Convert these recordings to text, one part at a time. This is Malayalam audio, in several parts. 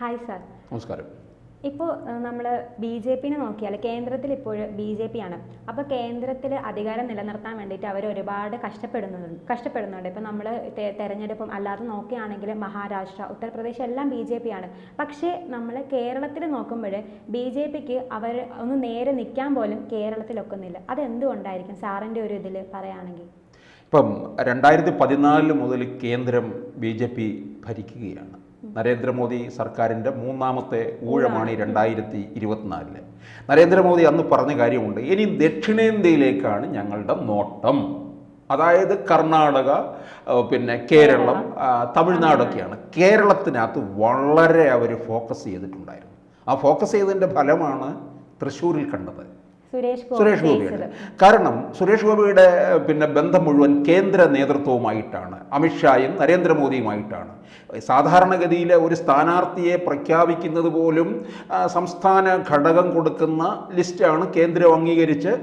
Hi sir. നമസ്കാരം. ഇപ്പോൾ നമ്മൾ ബി ജെ പിനെ നോക്കിയാൽ കേന്ദ്രത്തിൽ ഇപ്പോൾ ബി ജെ പി ആണ്. അപ്പോൾ കേന്ദ്രത്തിൽ അധികാരം നിലനിർത്താൻ വേണ്ടിയിട്ട് അവർ ഒരുപാട് കഷ്ടപ്പെടുന്നുണ്ട്. ഇപ്പോൾ നമ്മൾ തെരഞ്ഞെടുപ്പും അല്ലാതെ നോക്കുകയാണെങ്കിൽ മഹാരാഷ്ട്ര, ഉത്തർപ്രദേശ് എല്ലാം ബി ജെ പി ആണ്. പക്ഷേ നമ്മൾ കേരളത്തിൽ നോക്കുമ്പോൾ ബി ജെ പിക്ക് അവർ ഒന്ന് നേരെ നിൽക്കാൻ പോലും കേരളത്തിലൊക്കുന്നില്ല. അതെന്തുകൊണ്ടായിരിക്കും സാറിൻ്റെ ഒരു ഇതിൽ പറയുകയാണെങ്കിൽ? ഇപ്പം 2014 മുതൽ കേന്ദ്രം ബി ജെ പി ഭരിക്കുകയാണ്. നരേന്ദ്രമോദി സർക്കാരിൻ്റെ മൂന്നാമത്തെ ഊഴമാണ് 2024. നരേന്ദ്രമോദി അന്ന് പറഞ്ഞ കാര്യമുണ്ട്, ഇനി ദക്ഷിണേന്ത്യയിലേക്കാണ് ഞങ്ങളുടെ നോട്ടം. അതായത് കർണാടക, പിന്നെ കേരളം, തമിഴ്നാടൊക്കെയാണ്. കേരളത്തിനകത്ത് വളരെ അവർ ഫോക്കസ് ചെയ്തിട്ടുണ്ടായിരുന്നു. ആ ഫോക്കസ് ചെയ്തതിൻ്റെ ഫലമാണ് തൃശ്ശൂരിൽ കണ്ടത്. സുരേഷ് ഗോപിയുടെ കാരണം സുരേഷ് ഗോപിയുടെ ബന്ധം മുഴുവൻ കേന്ദ്ര നേതൃത്വവുമായിട്ടാണ്, അമിത്ഷായും നരേന്ദ്രമോദിയുമായിട്ടാണ്. സാധാരണഗതിയിൽ ഒരു സ്ഥാനാർത്ഥിയെ പ്രഖ്യാപിക്കുന്നത് പോലും സംസ്ഥാന ഘടകം കൊടുക്കുന്ന ലിസ്റ്റാണ് കേന്ദ്രം അംഗീകരിച്ച്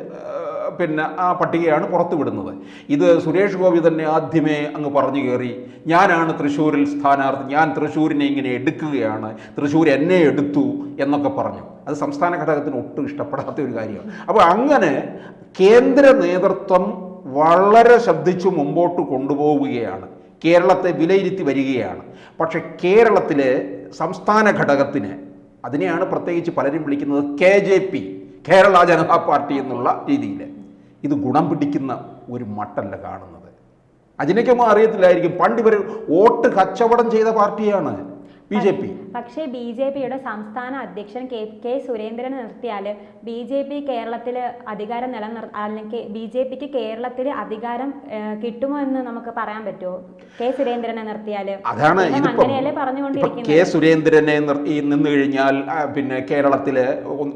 ആ പട്ടികയാണ് പുറത്തുവിടുന്നത്. ഇത് സുരേഷ് ഗോപി തന്നെ ആദ്യമേ അങ്ങ് പറഞ്ഞു കയറി, ഞാനാണ് തൃശ്ശൂരിൽ സ്ഥാനാർത്ഥി, ഞാൻ തൃശ്ശൂരിനെ ഇങ്ങനെ എടുക്കുകയാണ്, തൃശ്ശൂർ എന്നെ എടുത്തു എന്നൊക്കെ പറഞ്ഞു. അത് സംസ്ഥാന ഘടകത്തിന് ഒട്ടും ഇഷ്ടപ്പെടാത്ത ഒരു കാര്യമാണ്. അപ്പോൾ അങ്ങനെ കേന്ദ്ര നേതൃത്വം വളരെ ശ്രദ്ധിച്ചു മുമ്പോട്ട് കൊണ്ടുപോവുകയാണ്, കേരളത്തെ വിലയിരുത്തി വരികയാണ്. പക്ഷെ കേരളത്തിലെ സംസ്ഥാന ഘടകത്തിന്, അതിനെയാണ് പ്രത്യേകിച്ച് പലരും വിളിക്കുന്നത് KJP, കേരള ജനതാ പാർട്ടി എന്നുള്ള രീതിയിൽ, ഇത് ഗുണം പിടിക്കുന്ന ഒരു മട്ടല്ല കാണുന്നത്. അതിനൊക്കെയൊന്നും അറിയത്തില്ലായിരിക്കും. പണ്ട് ഇവർ വോട്ട് കച്ചവടം ചെയ്ത പാർട്ടിയാണ് ബി ജെ പി. പക്ഷേ ബി ജെ പിയുടെ സംസ്ഥാന അധ്യക്ഷൻ കെ സുരേന്ദ്രനെ നിർത്തിയാൽ ബി ജെ പി കേരളത്തിൽ അധികാരം അല്ലെങ്കിൽ ബി ജെ പിക്ക് കേരളത്തിൽ അധികാരം കിട്ടുമോ എന്ന് നമുക്ക് പറയാൻ പറ്റുമോ? കെ സുരേന്ദ്രനെ നിർത്തിയാൽ അതാണ് അങ്ങനെയല്ലേ പറഞ്ഞുകൊണ്ടിരിക്കുന്നത്. കെ സുരേന്ദ്രനെ നിന്ന് കഴിഞ്ഞാൽ കേരളത്തിൽ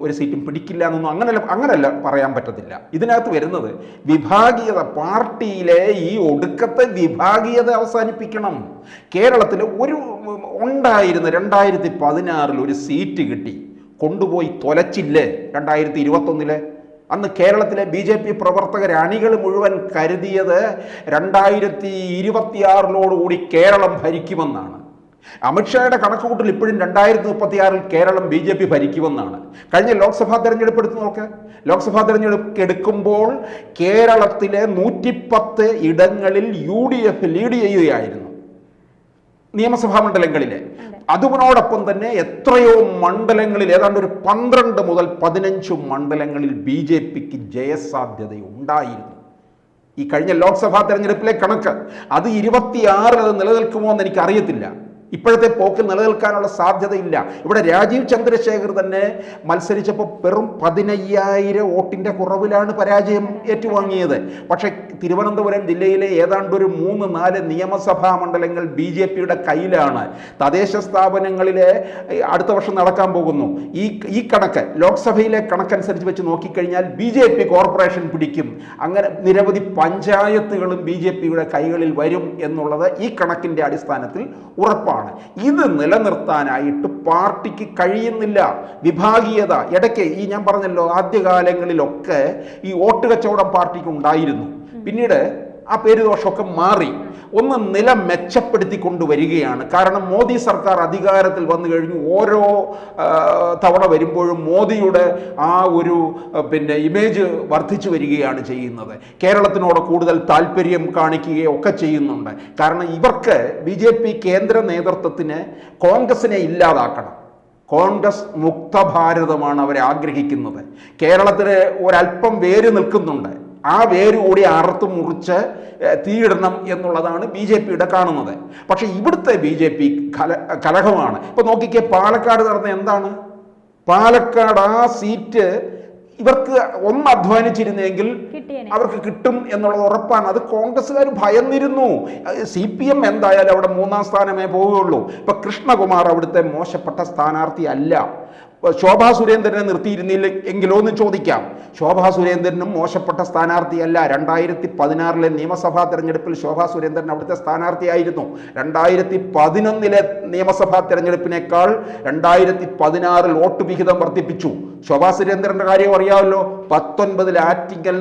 ഒരു സീറ്റും പിടിക്കില്ല എന്നൊന്നും അങ്ങനല്ല പറയാൻ പറ്റത്തില്ല. ഇതിനകത്ത് വരുന്നത് വിഭാഗീയത, പാർട്ടിയിലെ ഈ ഒടുക്കത്തെ വിഭാഗീയത അവസാനിപ്പിക്കണം. കേരളത്തിൽ ഉണ്ടായിരുന്ന 2016 ഒരു സീറ്റ് കിട്ടി, കൊണ്ടുപോയി തൊലച്ചില്ലേ 2021? അന്ന് കേരളത്തിലെ ബി ജെ പി പ്രവർത്തകർ, അണികൾ മുഴുവൻ കരുതിയത് 2026 കേരളം ഭരിക്കുമെന്നാണ്. അമിത്ഷായുടെ കണക്കുകൂട്ടൽ ഇപ്പോഴും 2036 കേരളം ബി ജെ പി ഭരിക്കുമെന്നാണ്. കഴിഞ്ഞ ലോക്സഭാ തെരഞ്ഞെടുപ്പ് എടുത്ത് നോക്ക്. ലോക്സഭാ തെരഞ്ഞെടുപ്പ് എടുക്കുമ്പോൾ കേരളത്തിലെ 110 ഇടങ്ങളിൽ UDF ലീഡ് ചെയ്യുകയായിരുന്നു, നിയമസഭാ മണ്ഡലങ്ങളിലെ. അതിനോടൊപ്പം തന്നെ എത്രയോ മണ്ഡലങ്ങളിൽ, ഏതാണ്ട് ഒരു 12 മുതൽ 15 മണ്ഡലങ്ങളിൽ ബി ജെ പിക്ക് ജയസാധ്യത ഉണ്ടായിരുന്നു. ഈ കഴിഞ്ഞ ലോക്സഭാ തെരഞ്ഞെടുപ്പിലെ കണക്ക്, അത് 26 അത് നിലനിൽക്കുമോ എന്ന് എനിക്കറിയത്തില്ല. ഇപ്പോഴത്തെ പോക്കിൽ നിലനിൽക്കാനുള്ള സാധ്യതയില്ല. ഇവിടെ രാജീവ് ചന്ദ്രശേഖർ തന്നെ മത്സരിച്ചപ്പോൾ വെറും 15,000 വോട്ടിൻ്റെ കുറവിലാണ് പരാജയം ഏറ്റുവാങ്ങിയത്. പക്ഷേ തിരുവനന്തപുരം ജില്ലയിലെ ഏതാണ്ട് ഒരു 3-4 നിയമസഭാ മണ്ഡലങ്ങൾ ബി ജെ പിയുടെ കയ്യിലാണ്. തദ്ദേശ സ്ഥാപനങ്ങളിലെ അടുത്ത വർഷം നടക്കാൻ പോകുന്നു. ഈ കണക്ക്, ലോക്സഭയിലെ കണക്കനുസരിച്ച് വെച്ച് നോക്കിക്കഴിഞ്ഞാൽ ബി ജെ പി കോർപ്പറേഷൻ പിടിക്കും. അങ്ങനെ നിരവധി പഞ്ചായത്തുകളും ബി ജെ പിയുടെ കൈകളിൽ വരും എന്നുള്ളത് ഈ കണക്കിൻ്റെ അടിസ്ഥാനത്തിൽ ഉറപ്പാണ്. ഇത് നിലനിർത്താനായിട്ട് പാർട്ടിക്ക് കഴിയുന്നില്ല. വിഭാഗീയത ഇടയ്ക്ക്, ഞാൻ പറഞ്ഞല്ലോ, ആദ്യകാലങ്ങളിലൊക്കെ ഈ വോട്ട് കച്ചവടം പാർട്ടിക്ക് ഉണ്ടായിരുന്നു. പിന്നീട് ആ പേരുദോഷമൊക്കെ മാറി. ഒന്ന് നില മെച്ചപ്പെടുത്തി കൊണ്ടുവരികയാണ്. കാരണം മോദി സർക്കാർ അധികാരത്തിൽ വന്നു കഴിഞ്ഞു. ഓരോ തവണ വരുമ്പോഴും മോദിയുടെ ആ ഒരു ഇമേജ് വർദ്ധിച്ചു വരികയാണ് ചെയ്യുന്നത്. കേരളത്തിനോട് കൂടുതൽ താല്പര്യം കാണിക്കുകയോ ഒക്കെ ചെയ്യുന്നുണ്ട്. കാരണം ഇവർക്ക് ബി ജെ പി കേന്ദ്ര നേതൃത്വത്തിന് കോൺഗ്രസിനെ ഇല്ലാതാക്കണം. കോൺഗ്രസ് മുക്ത ഭാരതമാണ് അവർ ആഗ്രഹിക്കുന്നത്. കേരളത്തിൽ ഒരല്പം വേര് നിൽക്കുന്നുണ്ട്. ആ വേര് കൂടി അറുത്ത് മുറിച്ച് തീയിടണം എന്നുള്ളതാണ് ബി ജെ പിയുടെ കാണുന്നത്. പക്ഷെ ഇവിടുത്തെ ബി ജെ പി കലഹമാണ്. ഇപ്പൊ നോക്കിക്കേ, പാലക്കാട് നടന്ന എന്താണ്? പാലക്കാട് ആ സീറ്റ് ഇവർക്ക് ഒന്ന് അധ്വാനിച്ചിരുന്നെങ്കിൽ അവർക്ക് കിട്ടും എന്നുള്ളത് ഉറപ്പാണ്. അത് കോൺഗ്രസ്സുകാർ ഭയന്നിരുന്നു. CPM എന്തായാലും അവിടെ 3ാം സ്ഥാനമേ പോവുകയുള്ളൂ. ഇപ്പൊ കൃഷ്ണകുമാർ അവിടുത്തെ മോശപ്പെട്ട സ്ഥാനാർത്ഥി അല്ല. ശോഭാ സുരേന്ദ്രനെ നിർത്തിയിരുന്നില്ല എങ്കിലോ എന്ന് ചോദിക്കാം. ശോഭാ സുരേന്ദ്രനും മോശപ്പെട്ട സ്ഥാനാർത്ഥിയല്ല. 2016 നിയമസഭാ തെരഞ്ഞെടുപ്പിൽ ശോഭാ സുരേന്ദ്രൻ അവിടുത്തെ സ്ഥാനാർത്ഥിയായിരുന്നു. 2011 നിയമസഭാ തെരഞ്ഞെടുപ്പിനേക്കാൾ 2016 വോട്ട് വിഹിതം വർദ്ധിപ്പിച്ചു. ശോഭാ സുരേന്ദ്രന്റെ കാര്യം അറിയാമല്ലോ. 19 ആറ്റിങ്ങൽ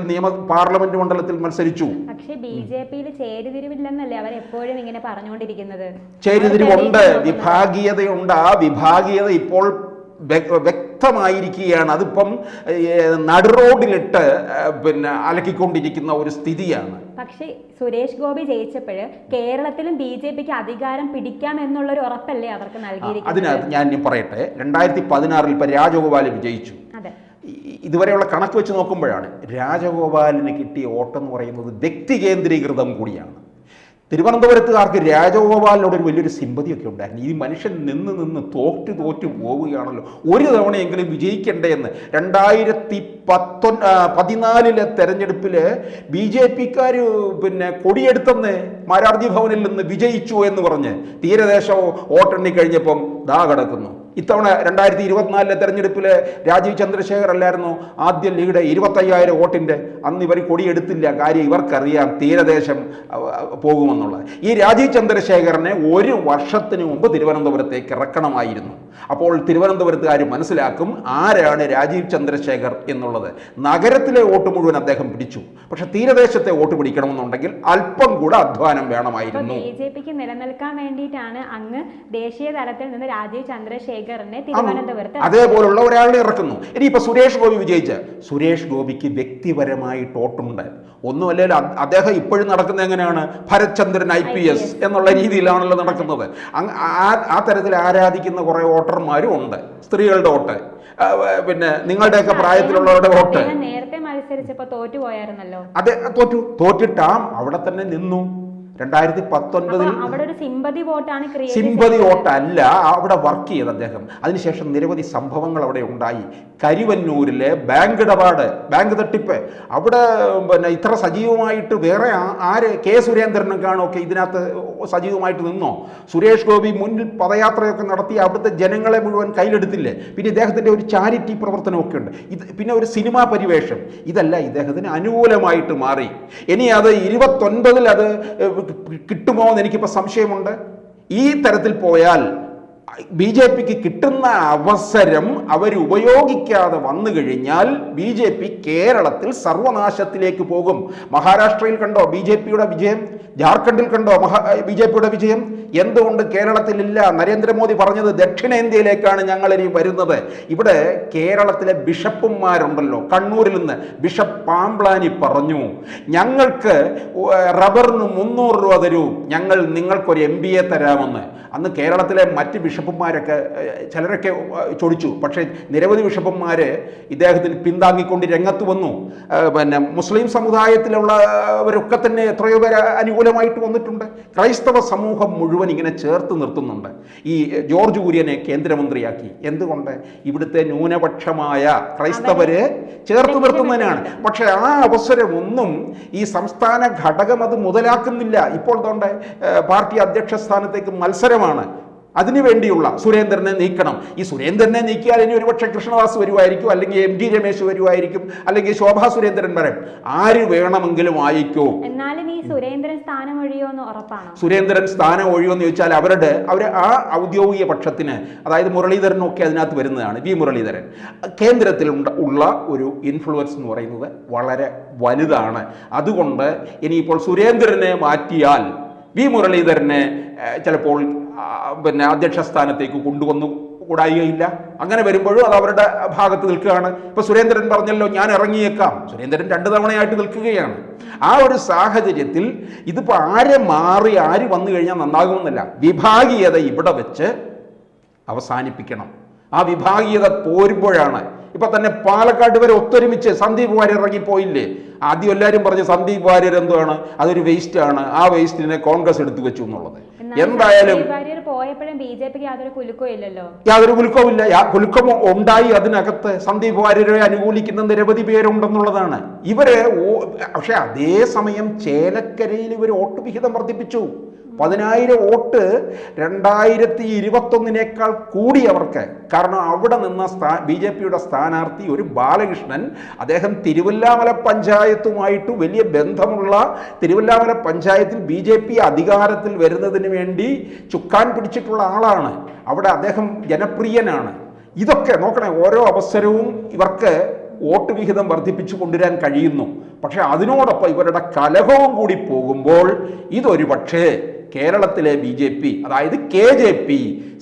പാർലമെന്റ് മണ്ഡലത്തിൽ മത്സരിച്ചു. പക്ഷേ ബിജെപിയിൽ ചേരിതിരിവില്ലെന്നല്ലേ അവർ എപ്പോഴും ഇങ്ങനെ പറഞ്ഞുകൊണ്ടിരിക്കുന്നത്? ചേരിതിരിവുണ്ട്, വിഭാഗീയതയുണ്ട്. ആ വിഭാഗീയത ഇപ്പോൾ വ്യക്തമായിരിക്കുകയാണ്. അതിപ്പം നടുറോഡിലിട്ട് അലക്കിക്കൊണ്ടിരിക്കുന്ന ഒരു സ്ഥിതിയാണ്. പക്ഷേ സുരേഷ് ഗോപി ജയിച്ചപ്പോൾ കേരളത്തിലും BJPക്ക് അധികാരം പിടിക്കാം എന്നുള്ളൊരു ഉറപ്പല്ലേ അവർക്ക് നൽകിയിരിക്കുന്നത്? അതിനകത്ത് ഞാൻ പറയട്ടെ, 2016 ഇപ്പം രാജഗോപാൽ വിജയിച്ചു. ഇതുവരെയുള്ള കണക്ക് വെച്ച് നോക്കുമ്പോഴാണ് രാജഗോപാലിന് കിട്ടിയ വോട്ടെന്ന് പറയുന്നത് വ്യക്തി കേന്ദ്രീകൃതം കൂടിയാണ്. തിരുവനന്തപുരത്തുകാർക്ക് രാജഗോപാലിനോട് ഒരു വലിയൊരു സിമ്പതിയൊക്കെ ഉണ്ടായിരുന്നു. ഈ മനുഷ്യൻ നിന്ന് തോറ്റു പോവുകയാണല്ലോ, ഒരു തവണയെങ്കിലും വിജയിക്കണ്ടേ എന്ന്. 2014 തെരഞ്ഞെടുപ്പിൽ BJPക്കാർ കൊടിയെടുത്തെന്ന് മാരാർജി ഭവനിൽ നിന്ന് വിജയിച്ചു എന്ന് പറഞ്ഞ് തീരദേശ വോട്ടെണ്ണി കഴിഞ്ഞപ്പം ദാ കിടക്കുന്നു. ഇത്തവണ 2024 തെരഞ്ഞെടുപ്പിൽ രാജീവ് ചന്ദ്രശേഖർ അല്ലായിരുന്നു ആദ്യ ലീഡ് 25,000 വോട്ടിൻ്റെ. അന്ന് ഇവർ കൊടിയെടുത്തില്ല. കാര്യം ഇവർക്കറിയാം തീരദേശം പോകുമെന്നുള്ളത്. ഈ രാജീവ് ചന്ദ്രശേഖരനെ ഒരു വർഷത്തിന് മുമ്പ് തിരുവനന്തപുരത്തേക്ക് ഇറക്കണമായിരുന്നു. അപ്പോൾ തിരുവനന്തപുരത്തുകാർ മനസ്സിലാക്കും ആരാണ് രാജീവ് ചന്ദ്രശേഖർ എന്നുള്ളത്. നഗരത്തിലെ വോട്ട് മുഴുവൻ അദ്ദേഹം പിടിച്ചു. പക്ഷെ തീരദേശത്തെ വോട്ട് പിടിക്കണമെന്നുണ്ടെങ്കിൽ അല്പം കൂടെ അധ്വാനം വേണമായിരുന്നു. BJPക്ക് നിലനിൽക്കാൻ വേണ്ടിയിട്ടാണ് അങ്ങ് ദേശീയ തലത്തിൽ നിന്ന് രാജീവ് ചന്ദ്രശേഖർ അതേപോലുള്ള ഒരാളെ ഇറക്കുന്നു. ഇനിയിപ്പോ സുരേഷ് ഗോപി വിജയിച്ച സുരേഷ് ഗോപിക്ക് വ്യക്തിപരമായിട്ട് വോട്ടുണ്ട്. ഒന്നുമല്ല, അദ്ദേഹം ഇപ്പോഴും നടക്കുന്നത് എങ്ങനെയാണ്? ഭരത്ചന്ദ്രൻ IPS എന്നുള്ള രീതിയിലാണല്ലോ നടക്കുന്നത്. ആ തരത്തിൽ ആരാധിക്കുന്ന കുറെ വോട്ടർമാരും ഉണ്ട്. സ്ത്രീകളുടെ വോട്ട്, നിങ്ങളുടെയൊക്കെ പ്രായത്തിലുള്ളവരുടെ വോട്ട്. നേരത്തെ മത്സരിച്ചപ്പോ തോറ്റുപോയായിരുന്നല്ലോ. അതെ, തോറ്റിട്ടാ അവിടെ തന്നെ നിന്നു. 2019 സിമ്പതി വോട്ടല്ല, അവിടെ വർക്ക് ചെയ്ത് അദ്ദേഹം. അതിനുശേഷം നിരവധി സംഭവങ്ങൾ അവിടെ ഉണ്ടായി. കരിവന്നൂരിലെ ബാങ്ക് ഇടപാട്, ബാങ്ക് തട്ടിപ്പ്, അവിടെ ഇത്ര സജീവമായിട്ട് വേറെ ആര്? കെ സുരേന്ദ്രനൊക്കെ ഇതിനകത്ത് സജീവമായിട്ട് നിന്നോ? സുരേഷ് ഗോപി മുന്നിൽ പദയാത്രയൊക്കെ നടത്തി അവിടുത്തെ ജനങ്ങളെ മുഴുവൻ കയ്യിലെടുത്തില്ലേ? പിന്നെ ഇദ്ദേഹത്തിൻ്റെ ഒരു ചാരിറ്റി പ്രവർത്തനമൊക്കെ ഉണ്ട്. പിന്നെ ഒരു സിനിമാ പരിവേഷം, ഇതല്ല ഇദ്ദേഹത്തിന് അനുകൂലമായിട്ട് മാറി. ഇനി അത് 29 അത് കിട്ടുമോ എന്ന് എനിക്കിപ്പോൾ സംശയമുണ്ട്. ഈ തരത്തിൽ പോയാൽ BJPക്ക് കിട്ടുന്ന അവസരം അവർ ഉപയോഗിക്കാതെ വന്നു കഴിഞ്ഞാൽ BJP കേരളത്തിൽ സർവനാശത്തിലേക്ക് പോകും. മഹാരാഷ്ട്രയിൽ കണ്ടോ BJPയുടെ വിജയം? ജാർഖണ്ഡിൽ കണ്ടോ BJPയുടെ വിജയം? എന്തുകൊണ്ട് കേരളത്തിലില്ല? നരേന്ദ്രമോദി പറഞ്ഞത് ദക്ഷിണേന്ത്യയിലേക്കാണ് ഞങ്ങളിനി വരുന്നത്. ഇവിടെ കേരളത്തിലെ ബിഷപ്പുമാരുണ്ടല്ലോ, കണ്ണൂരിൽ നിന്ന് ബിഷപ്പ് പാംപ്ലാനി പറഞ്ഞു, ഞങ്ങൾക്ക് റബ്ബറിന് 300 രൂപ തരൂ, ഞങ്ങൾ നിങ്ങൾക്കൊരു MBA തരാമെന്ന്. അന്ന് കേരളത്തിലെ മറ്റ് ബിഷപ്പുമാരൊക്കെ ചിലരൊക്കെ ചൊടിച്ചു. പക്ഷേ നിരവധി ബിഷപ്പുമാർ ഇദ്ദേഹത്തിന് പിന്താങ്ങിക്കൊണ്ട് രംഗത്ത് വന്നു. മുസ്ലിം സമുദായത്തിലുള്ളവരൊക്കെ തന്നെ എത്രയോ പേര് അനുകൂലമായിട്ട് വന്നിട്ടുണ്ട്. ക്രൈസ്തവ സമൂഹം മുഴുവൻ ഇങ്ങനെ ചേർത്ത് നിർത്തുന്നുണ്ട്. ഈ ജോർജ് കുര്യനെ കേന്ദ്രമന്ത്രിയാക്കി. എന്തുകൊണ്ട്? ഇവിടുത്തെ ന്യൂനപക്ഷമായ ക്രൈസ്തവരെ ചേർത്ത് നിർത്തുന്നതിനാണ്. പക്ഷെ ആ അവസരമൊന്നും ഈ സംസ്ഥാന ഘടകം അത് മുതലാക്കുന്നില്ല. ഇപ്പോൾ തോണ്ട പാർട്ടി അധ്യക്ഷ സ്ഥാനത്തേക്ക് മത്സരമാണ്. അതിനുവേണ്ടിയുള്ള സുരേന്ദ്രനെ നീക്കണം. ഈ സുരേന്ദ്രനെ നീക്കിയാൽ ഇനി ഒരുപക്ഷെ കൃഷ്ണദാസ് വരുമായിരിക്കും, അല്ലെങ്കിൽ MD രമേശ് വരുമായിരിക്കും, അല്ലെങ്കിൽ ശോഭാ സുരേന്ദ്രൻ വരും. ആര് വേണമെങ്കിലും ആയിക്കോ. എന്നാലും ഈ സുരേന്ദ്രൻ സ്ഥാനം ഒഴിയുമെന്ന് ഉറപ്പാണ്. സുരേന്ദ്രൻ സ്ഥാനം ഒഴിയുമെന്ന് ചോദിച്ചാൽ അവർ ആ ഔദ്യോഗിക പക്ഷത്തിന്, അതായത് മുരളീധരനൊക്കെ അതിനകത്ത് വരുന്നതാണ്. വി മുരളീധരൻ കേന്ദ്രത്തിൽ ഉള്ള ഒരു ഇൻഫ്ലുവൻസ് എന്ന് പറയുന്നത് വളരെ വലുതാണ്. അതുകൊണ്ട് ഇനിയിപ്പോൾ സുരേന്ദ്രനെ മാറ്റിയാൽ വി മുരളീധരനെ ചിലപ്പോൾ അധ്യക്ഷ സ്ഥാനത്തേക്ക് കൊണ്ടുവന്നു കൂടായികയില്ല. അങ്ങനെ വരുമ്പോഴും അത് അവരുടെ ഭാഗത്ത് നിൽക്കുകയാണ്. ഇപ്പൊ സുരേന്ദ്രൻ പറഞ്ഞല്ലോ ഞാൻ ഇറങ്ങിയേക്കാം. സുരേന്ദ്രൻ 2 തവണയായിട്ട് നിൽക്കുകയാണ്. ആ ഒരു സാഹചര്യത്തിൽ ഇതിപ്പോൾ ആര് മാറി ആര് വന്നു കഴിഞ്ഞാൽ നന്നാകുമെന്നല്ല, വിഭാഗീയത ഇവിടെ വെച്ച് അവസാനിപ്പിക്കണം. ആ വിഭാഗീയത പോരുമ്പോഴാണ്. ഇപ്പൊ തന്നെ പാലക്കാട് വരെ ഒത്തൊരുമിച്ച് സന്ദീപ് വാര്യർ ഇറങ്ങിപ്പോയില്ലേ? ആദ്യം എല്ലാവരും പറഞ്ഞ് സന്ദീപ് വാര്യർ എന്താണ്, അതൊരു വേസ്റ്റ് ആണ്, ആ വേസ്റ്റിനെ കോൺഗ്രസ് എടുത്തു വെച്ചു എന്നുള്ളത്. എന്തായാലും യാതൊരു കുലുക്കവുമില്ല. കുലുക്കം ഉണ്ടായി അതിനകത്ത്. സന്ദീപ് വാര്യരെ അനുകൂലിക്കുന്ന നിരവധി പേരുണ്ടെന്നുള്ളതാണ്. ഇവര് പക്ഷെ അതേസമയം ചേലക്കരയിൽ ഇവർ വോട്ട് വിഹിതം വർദ്ധിപ്പിച്ചു. 10,000 വോട്ട് 2021 കൂടി അവർക്ക്. കാരണം അവിടെ നിന്ന BJP-യുടെ സ്ഥാനാർത്ഥി ഒരു ബാലകൃഷ്ണൻ, അദ്ദേഹം തിരുവല്ലാമല പഞ്ചായത്തുമായിട്ട് വലിയ ബന്ധമുള്ള, തിരുവല്ലാമല പഞ്ചായത്തിൽ BJP അധികാരത്തിൽ വരുന്നതിന് വേണ്ടി ചുക്കാൻ പിടിച്ചിട്ടുള്ള ആളാണ്. അവിടെ അദ്ദേഹം ജനപ്രിയനാണ്. ഇതൊക്കെ നോക്കണേ, ഓരോ അവസരവും ഇവർക്ക് വോട്ട് വിഹിതം വർദ്ധിപ്പിച്ചു കൊണ്ടുവരാൻ കഴിയുന്നു. പക്ഷെ അതിനോടൊപ്പം ഇവരുടെ കലഹവും കൂടി പോകുമ്പോൾ ഇതൊരു പക്ഷേ കേരളത്തിലെ BJP, അതായത് KJP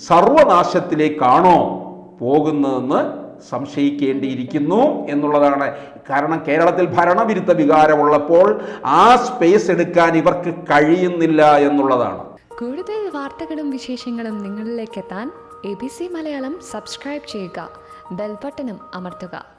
സർവനാശത്തിലേക്കാണോ പോകുന്നതെന്ന് സംശയിക്കേണ്ടിയിരിക്കുന്നു എന്നുള്ളതാണ്. കാരണം കേരളത്തിൽ ഭരണവിരുദ്ധ വികാരമുള്ളപ്പോൾ ആ സ്പേസ് എടുക്കാൻ ഇവർക്ക് കഴിയുന്നില്ല എന്നുള്ളതാണ്. കൂടുതൽ വാർത്തകളും വിശേഷങ്ങളും നിങ്ങളിലേക്ക് എത്താൻ ABC മലയാളം സബ്സ്ക്രൈബ് ചെയ്യുക, ബെൽ ബട്ടണും അമർത്തുക.